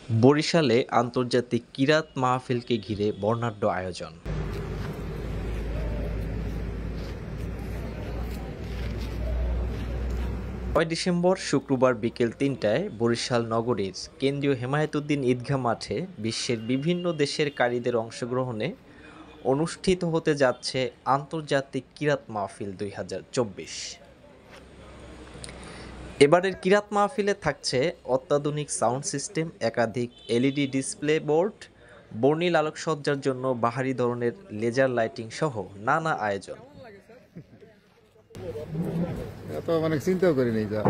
বরিশালে আন্তর্জাতিক কিরাত মাহফিলকে ঘিরে বর্ণাঢ্য আয়োজন। ৬ ডিসেম্বর শুক্রবার বিকেল ৩টায় বরিশাল নগরীর কেন্দ্রীয় হেমায়েতুদ্দিন ঈদগাহ মাঠে বিশ্বের বিভিন্ন দেশের কারীদের অংশগ্রহণে অনুষ্ঠিত হতে যাচ্ছে আন্তর্জাতিক কিরাত মাহফিল ২০২৪। এবারের কিরাত মাহফিলে থাকছে অত্যাধুনিক সাউন্ড সিস্টেম, একাধিক এলইডি ডিসপ্লে বোর্ড, বর্ণিল আলোকসজ্জার জন্য বাহারি ধরনের লেজার লাইটিং সহ নানা আয়োজন। চিন্তাও করিনি যা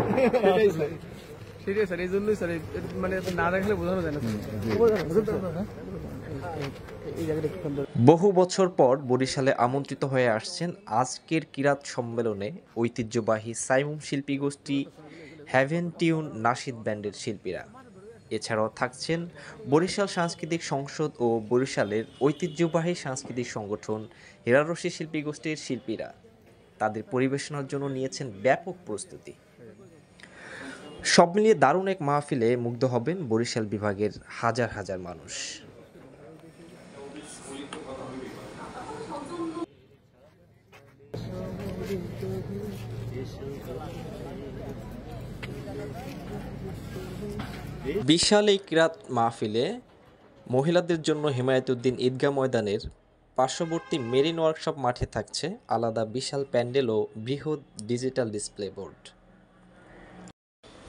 বহু বছর পর বরিশালে আমন্ত্রিত হয়ে আসছেন আজকের কিরাত সম্মেলনে ঐতিহ্যবাহী সাইমুম শিল্পী গোষ্ঠী, হ্যাভেন টিউন নাশিদ ব্যান্ডের শিল্পীরা। এছাড়াও থাকছেন বরিশাল সাংস্কৃতিক সংসদ ও বরিশালের ঐতিহ্যবাহী সাংস্কৃতিক সংগঠন হেরারশি শিল্পী গোষ্ঠীর শিল্পীরা। তাদের পরিবেশনার জন্য নিয়েছেন ব্যাপক প্রস্তুতি। সব মিলিয়ে দারুণ এক মাহফিলে মুগ্ধ হবেন বরিশাল বিভাগের হাজার হাজার মানুষ। বিশাল এই কিরাত মাহফিলে মহিলাদের জন্য হেমায়েতুদ্দিন ঈদগাহ ময়দানের পার্শ্ববর্তী মেরিন ওয়ার্কশপ মাঠে থাকছে আলাদা বিশাল প্যান্ডেল ও বৃহৎ ডিজিটাল ডিসপ্লে বোর্ড।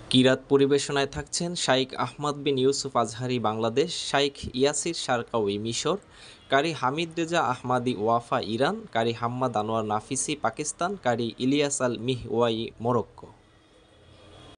কিরাত পরিবেশনায় থাকছেন শাইখ আহমদ বিন ইউসুফ আজহারি বাংলাদেশ, শাইখ ইয়াসির সারকাওয়ি মিশর, কারি হামিদ রেজা আহমাদি ওয়াফা ইরান, কারি হাম্মাদ আনোয়ার নাফিসি পাকিস্তান, কারি ইলিয়াস আল মিহওয়াই মরক্কো।